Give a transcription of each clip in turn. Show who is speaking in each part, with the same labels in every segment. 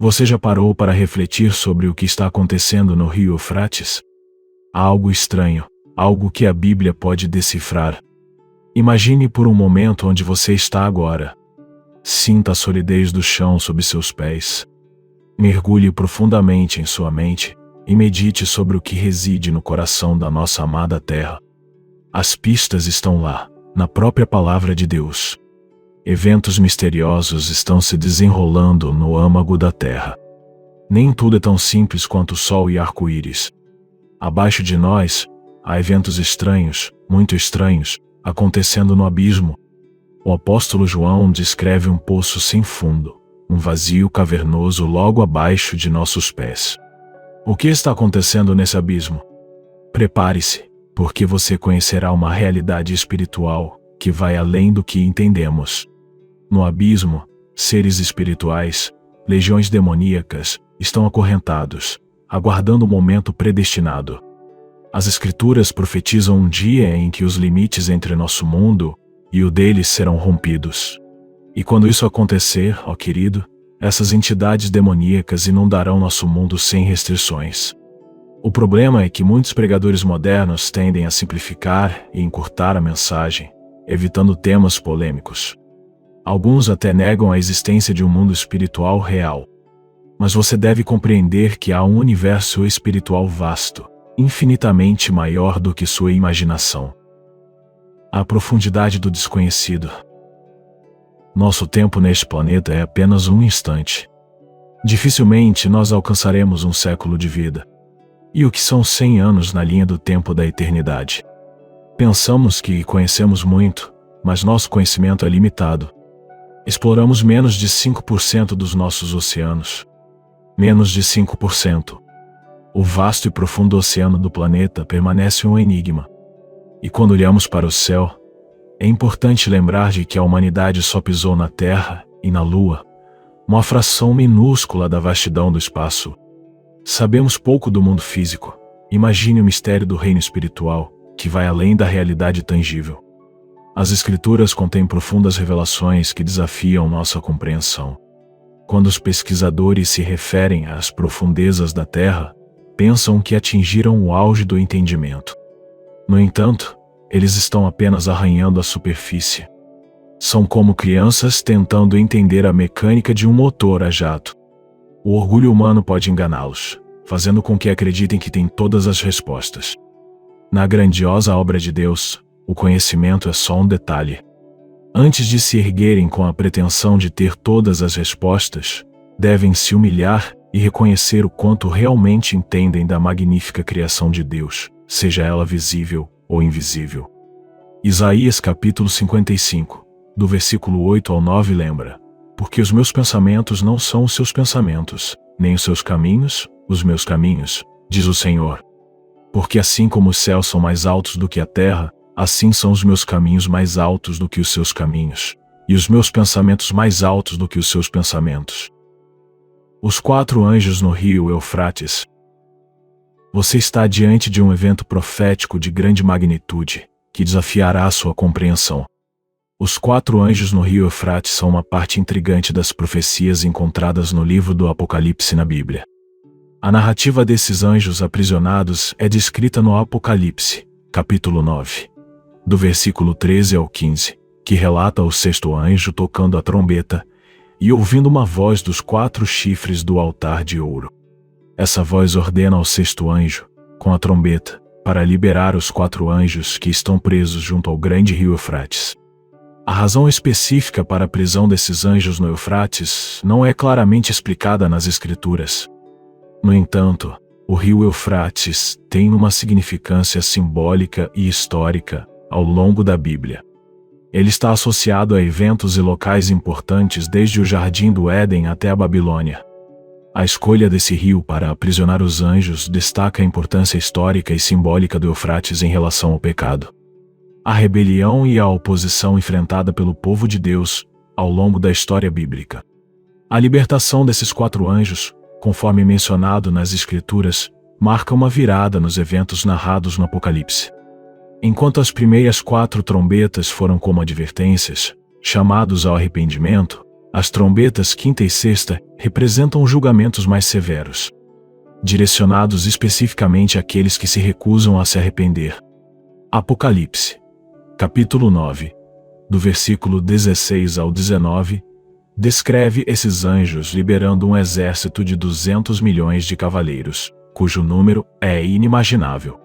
Speaker 1: Você já parou para refletir sobre o que está acontecendo no rio Eufrates? Há algo estranho, algo que a Bíblia pode decifrar. Imagine por um momento onde você está agora. Sinta a solidez do chão sob seus pés. Mergulhe profundamente em sua mente e medite sobre o que reside no coração da nossa amada terra. As pistas estão lá, na própria palavra de Deus. Eventos misteriosos estão se desenrolando no âmago da terra. Nem tudo é tão simples quanto o sol e arco-íris. Abaixo de nós, há eventos estranhos, muito estranhos, acontecendo no abismo. O apóstolo João descreve um poço sem fundo, um vazio cavernoso logo abaixo de nossos pés. O que está acontecendo nesse abismo? Prepare-se, porque você conhecerá uma realidade espiritual que vai além do que entendemos. No abismo, seres espirituais, legiões demoníacas, estão acorrentados, aguardando o momento predestinado. As Escrituras profetizam um dia em que os limites entre nosso mundo e o deles serão rompidos. E quando isso acontecer, ó querido, essas entidades demoníacas inundarão nosso mundo sem restrições. O problema é que muitos pregadores modernos tendem a simplificar e encurtar a mensagem, evitando temas polêmicos. Alguns até negam a existência de um mundo espiritual real. Mas você deve compreender que há um universo espiritual vasto, infinitamente maior do que sua imaginação. A profundidade do desconhecido. Nosso tempo neste planeta é apenas um instante. Dificilmente nós alcançaremos um século de vida. E o que são 100 anos na linha do tempo da eternidade? Pensamos que conhecemos muito, mas nosso conhecimento é limitado. Exploramos menos de 5% dos nossos oceanos. Menos de 5%. O vasto e profundo oceano do planeta permanece um enigma. E quando olhamos para o céu, é importante lembrar de que a humanidade só pisou na Terra e na Lua, uma fração minúscula da vastidão do espaço. Sabemos pouco do mundo físico. Imagine o mistério do reino espiritual, que vai além da realidade tangível. As Escrituras contêm profundas revelações que desafiam nossa compreensão. Quando os pesquisadores se referem às profundezas da Terra, pensam que atingiram o auge do entendimento. No entanto, eles estão apenas arranhando a superfície. São como crianças tentando entender a mecânica de um motor a jato. O orgulho humano pode enganá-los, fazendo com que acreditem que têm todas as respostas. Na grandiosa obra de Deus, o conhecimento é só um detalhe. Antes de se erguerem com a pretensão de ter todas as respostas, devem se humilhar e reconhecer o quanto realmente entendem da magnífica criação de Deus, seja ela visível ou invisível. Isaías capítulo 55, do versículo 8 ao 9 lembra: porque os meus pensamentos não são os seus pensamentos, nem os seus caminhos, os meus caminhos, diz o Senhor. Porque assim como os céus são mais altos do que a terra, assim são os meus caminhos mais altos do que os seus caminhos, e os meus pensamentos mais altos do que os seus pensamentos. Os 4 anjos no rio Eufrates. Você está diante de um evento profético de grande magnitude, que desafiará a sua compreensão. Os 4 anjos no rio Eufrates são uma parte intrigante das profecias encontradas no livro do Apocalipse na Bíblia. A narrativa desses anjos aprisionados é descrita no Apocalipse, capítulo 9, do versículo 13 ao 15, que relata o 6º anjo tocando a trombeta e ouvindo uma voz dos 4 chifres do altar de ouro. Essa voz ordena ao 6º anjo, com a trombeta, para liberar os 4 anjos que estão presos junto ao grande rio Eufrates. A razão específica para a prisão desses anjos no Eufrates não é claramente explicada nas Escrituras. No entanto, o rio Eufrates tem uma significância simbólica e histórica ao longo da Bíblia. Ele está associado a eventos e locais importantes desde o Jardim do Éden até a Babilônia. A escolha desse rio para aprisionar os anjos destaca a importância histórica e simbólica do Eufrates em relação ao pecado. A rebelião e a oposição enfrentada pelo povo de Deus ao longo da história bíblica. A libertação desses 4 anjos, conforme mencionado nas Escrituras, marca uma virada nos eventos narrados no Apocalipse. Enquanto as primeiras 4 trombetas foram como advertências, chamados ao arrependimento, As trombetas quinta e sexta representam julgamentos mais severos, direcionados especificamente àqueles que se recusam a se arrepender. Apocalipse, capítulo 9, do versículo 16 ao 19, descreve esses anjos liberando um exército de 200 milhões de cavaleiros, cujo número é inimaginável.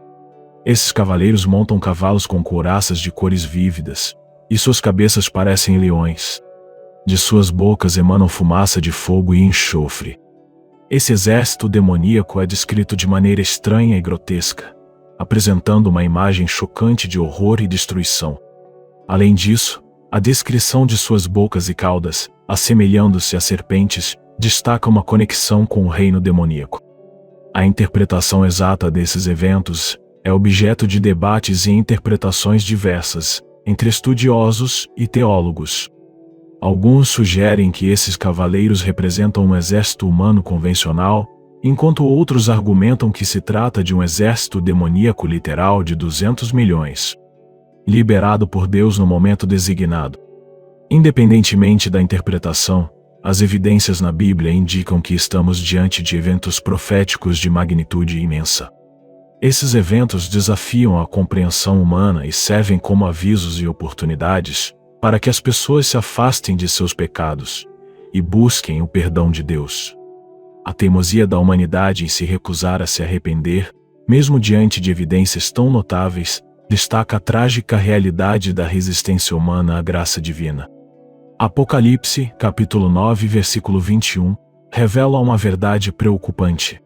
Speaker 1: Esses cavaleiros montam cavalos com couraças de cores vívidas, e suas cabeças parecem leões. De suas bocas emanam fumaça de fogo e enxofre. Esse exército demoníaco é descrito de maneira estranha e grotesca, apresentando uma imagem chocante de horror e destruição. Além disso, a descrição de suas bocas e caudas, assemelhando-se a serpentes, destaca uma conexão com o reino demoníaco. A interpretação exata desses eventos é objeto de debates e interpretações diversas entre estudiosos e teólogos. Alguns sugerem que esses cavaleiros representam um exército humano convencional, enquanto outros argumentam que se trata de um exército demoníaco literal de 200 milhões, liberado por Deus no momento designado. Independentemente da interpretação, as evidências na Bíblia indicam que estamos diante de eventos proféticos de magnitude imensa. Esses eventos desafiam a compreensão humana e servem como avisos e oportunidades para que as pessoas se afastem de seus pecados e busquem o perdão de Deus. A teimosia da humanidade em se recusar a se arrepender, mesmo diante de evidências tão notáveis, destaca a trágica realidade da resistência humana à graça divina. Apocalipse, capítulo 9, versículo 21, revela uma verdade preocupante.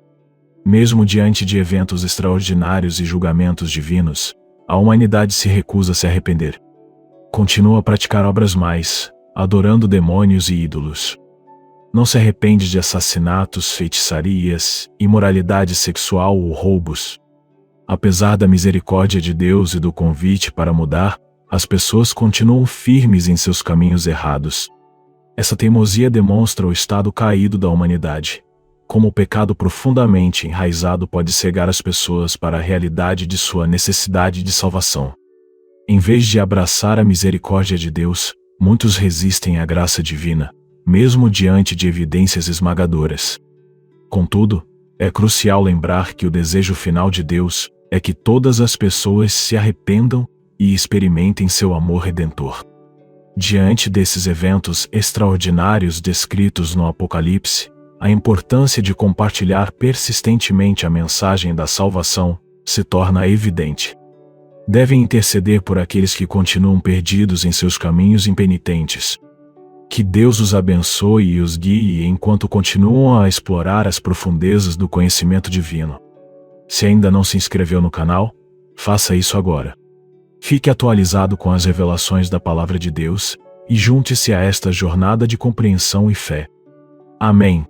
Speaker 1: Mesmo diante de eventos extraordinários e julgamentos divinos, a humanidade se recusa a se arrepender. Continua a praticar obras mais, adorando demônios e ídolos. Não se arrepende de assassinatos, feitiçarias, imoralidade sexual ou roubos. Apesar da misericórdia de Deus e do convite para mudar, as pessoas continuam firmes em seus caminhos errados. Essa teimosia demonstra o estado caído da humanidade, como o pecado profundamente enraizado pode cegar as pessoas para a realidade de sua necessidade de salvação. Em vez de abraçar a misericórdia de Deus, muitos resistem à graça divina, mesmo diante de evidências esmagadoras. Contudo, é crucial lembrar que o desejo final de Deus é que todas as pessoas se arrependam e experimentem seu amor redentor. Diante desses eventos extraordinários descritos no Apocalipse, a importância de compartilhar persistentemente a mensagem da salvação se torna evidente. Devem interceder por aqueles que continuam perdidos em seus caminhos impenitentes. Que Deus os abençoe e os guie enquanto continuam a explorar as profundezas do conhecimento divino. Se ainda não se inscreveu no canal, faça isso agora. Fique atualizado com as revelações da Palavra de Deus e junte-se a esta jornada de compreensão e fé. Amém.